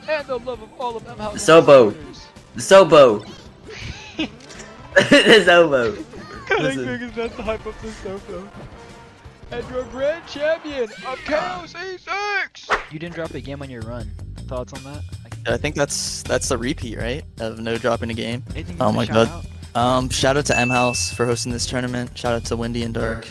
and the love of all of M House Sobo. supporters. Sobo. The Sobo. Collecting is meant to hype up the Sobo. And your grand champion of Chaos E6! You didn't drop a game on your run. Thoughts on that? I think that's the repeat, right? Of no dropping a game. Anything Oh you my wanna god. shout out? Shout out to M House for hosting this tournament. Shout out to Wendy and Dark.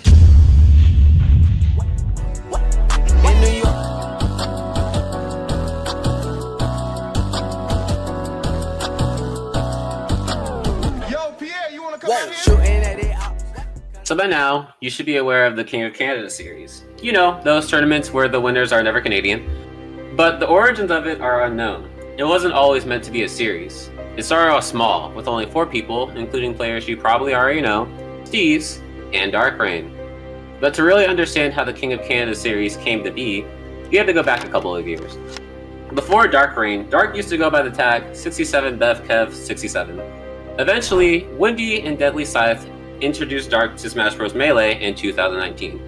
So by now, you should be aware of the King of Canada series. You know, those tournaments where the winners are never Canadian. But the origins of it are unknown. It wasn't always meant to be a series. It started off small, with only 4 people, including players you probably already know, Steve's, and DarkRain. But to really understand how the King of Canada series came to be, you have to go back a couple of years. Before DarkRain, Dark used to go by the tag 67BevKev67. Eventually, Wendy and Deadly Scythe introduced Dark to Smash Bros. Melee in 2019.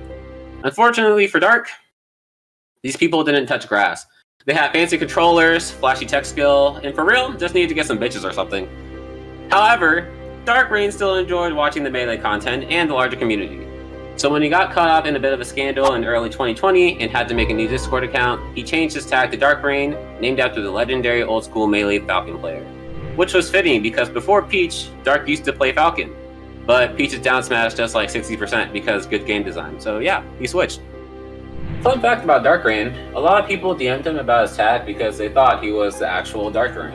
Unfortunately for Dark, these people didn't touch grass. They had fancy controllers, flashy tech skill, and for real, just needed to get some bitches or something. However, DarkRain still enjoyed watching the Melee content and the larger community. So when he got caught up in a bit of a scandal in early 2020 and had to make a new Discord account, he changed his tag to DarkRain, named after the legendary old-school Melee Falcon player. Which was fitting because before Peach, Dark used to play Falcon. But Peach is down smash just like 60% because good game design. So yeah, he switched. Fun fact about DarkRain, a lot of people DM'd him about his tag because they thought he was the actual DarkRain.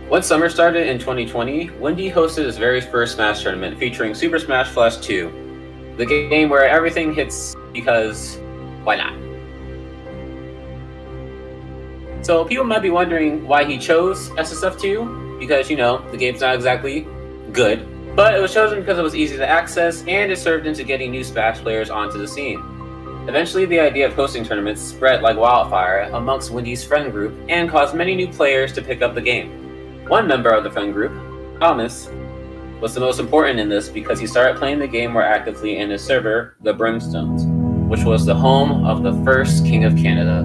Once summer started in 2020, Wendy hosted his very first Smash tournament featuring Super Smash Bros. 2, the game where everything hits because why not? So people might be wondering why he chose SSF2, because you know, the game's not exactly good. But it was chosen because it was easy to access, and it served into getting new Smash players onto the scene. Eventually, the idea of hosting tournaments spread like wildfire amongst Wendy's friend group, and caused many new players to pick up the game. One member of the friend group, Thomas, was the most important in this because he started playing the game more actively in his server, the Brimstones, which was the home of the first King of Canada.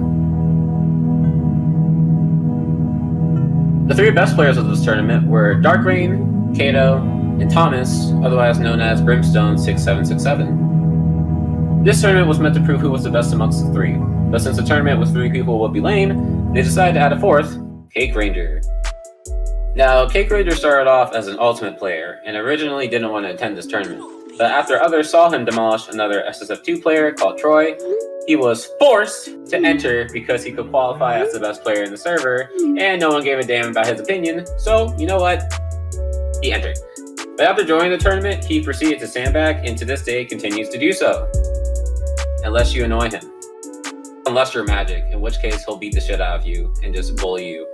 The 3 best players of this tournament were DarkRain, Kato, and Thomas, otherwise known as Brimstone 6767. This tournament was meant to prove who was the best amongst the 3, but since the tournament with 3 people would be lame, they decided to add a 4th, Cake Ranger. Now, Cake Ranger started off as an Ultimate player, and originally didn't want to attend this tournament, but after others saw him demolish another SSF2 player called Troy, he was forced to enter because he could qualify as the best player in the server, and no one gave a damn about his opinion, so you know what? He entered. But after joining the tournament, he proceeded to sandbag, and to this day continues to do so. Unless you annoy him. Unless you're Magic, in which case he'll beat the shit out of you and just bully you.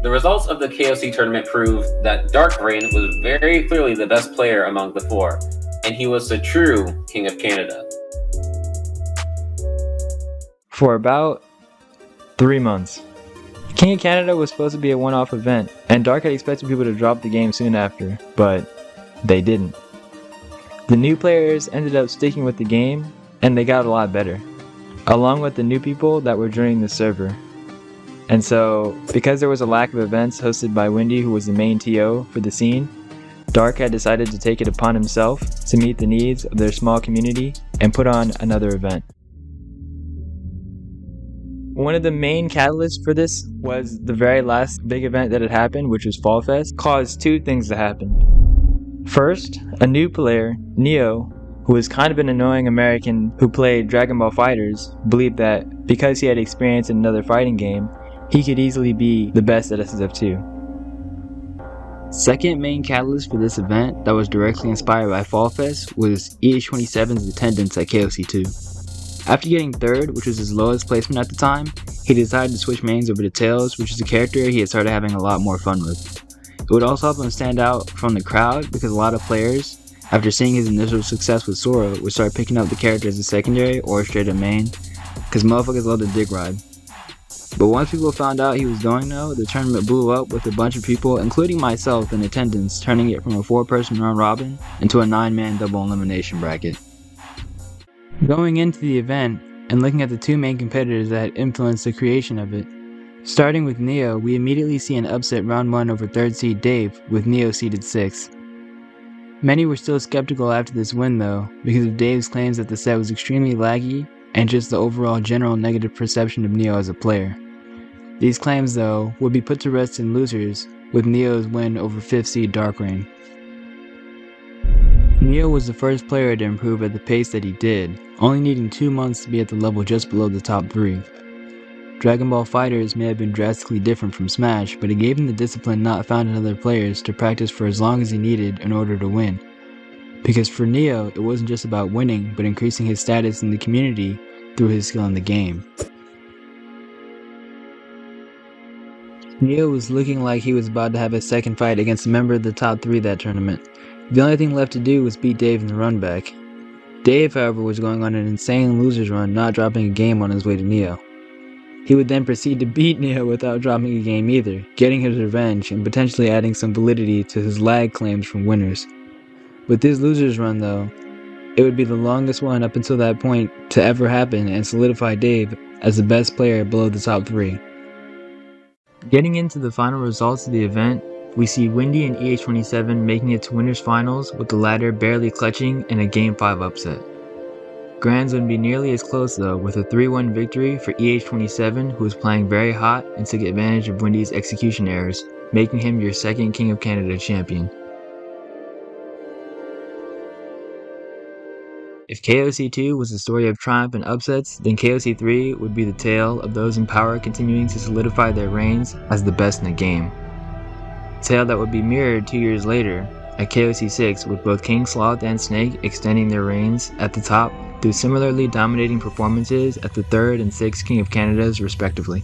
The results of the KOC tournament proved that DarkRain was very clearly the best player among the 4, and he was the true King of Canada. For about 3 months. King of Canada was supposed to be a one-off event, and Dark had expected people to drop the game soon after, but they didn't. The new players ended up sticking with the game, and they got a lot better, along with the new people that were joining the server. And so, because there was a lack of events hosted by Wendy, who was the main TO for the scene, Dark had decided to take it upon himself to meet the needs of their small community and put on another event. One of the main catalysts for this was the very last big event that had happened, which was Fall Fest, caused 2 things to happen. First, a new player, Neo, who was kind of an annoying American who played Dragon Ball FighterZ, believed that because he had experience in another fighting game, he could easily be the best at SSF2. Second main catalyst for this event that was directly inspired by Fall Fest was EH27's attendance at KOC2. After getting 3rd, which was his lowest placement at the time, he decided to switch mains over to Tails, which is a character he had started having a lot more fun with. It would also help him stand out from the crowd because a lot of players, after seeing his initial success with Sora, would start picking up the character as a secondary or a straight up main, because motherfuckers love the dick ride. But once people found out he was going though, the tournament blew up with a bunch of people, including myself, in attendance, turning it from a 4-person round robin into a 9-man double elimination bracket. Going into the event, and looking at the two main competitors that had influenced the creation of it, starting with Neo, we immediately see an upset round 1 over 3rd seed Dave, with Neo seeded 6th. Many were still skeptical after this win though, because of Dave's claims that the set was extremely laggy, and just the overall general negative perception of Neo as a player. These claims though, would be put to rest in losers, with Neo's win over 5th seed DarkRain. Neo was the first player to improve at the pace that he did, only needing 2 months to be at the level just below the top 3. Dragon Ball FighterZ may have been drastically different from Smash, but it gave him the discipline not found in other players to practice for as long as he needed in order to win. Because for Neo, it wasn't just about winning, but increasing his status in the community through his skill in the game. Neo was looking like he was about to have a second fight against a member of the top 3 that tournament. The only thing left to do was beat Dave in the run back. Dave, however, was going on an insane losers run, not dropping a game on his way to Neo. He would then proceed to beat Neo without dropping a game either, getting his revenge and potentially adding some validity to his lag claims from winners. With this losers run though, it would be the longest one up until that point to ever happen and solidify Dave as the best player below the top 3. Getting into the final results of the event, we see Windy and EH27 making it to winners finals, with the latter barely clutching in a Game 5 upset. Grands wouldn't be nearly as close though, with a 3-1 victory for EH27, who was playing very hot and took advantage of Windy's execution errors, making him your second King of Canada champion. If KOC2 was a story of triumph and upsets, then KOC3 would be the tale of those in power continuing to solidify their reigns as the best in the game. A tale that would be mirrored 2 years later at KOC6, with both King Sloth and Snake extending their reigns at the top through similarly dominating performances at the 3rd and 6th King of Canadas respectively.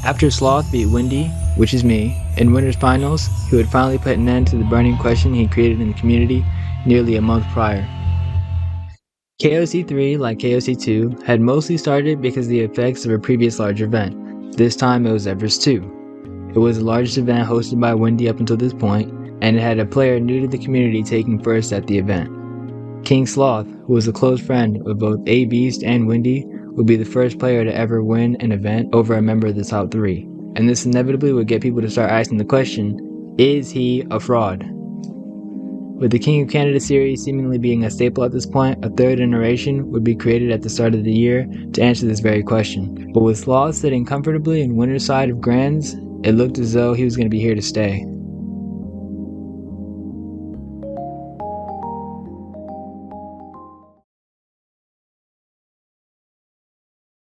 After Sloth beat Windy, which is me, in winners finals, he would finally put an end to the burning question he created in the community nearly a month prior. KOC3, like KOC2, had mostly started because of the effects of a previous large event. This time it was Everest 2. It was the largest event hosted by Windy up until this point, and it had a player new to the community taking first at the event. King Sloth, who was a close friend of both A-Beast and Windy, would be the first player to ever win an event over a member of the top 3. And this inevitably would get people to start asking the question, is he a fraud? With the King of Canada series seemingly being a staple at this point, a 3rd iteration would be created at the start of the year to answer this very question. But with Sloth sitting comfortably in winner's side of Grands, it looked as though he was going to be here to stay.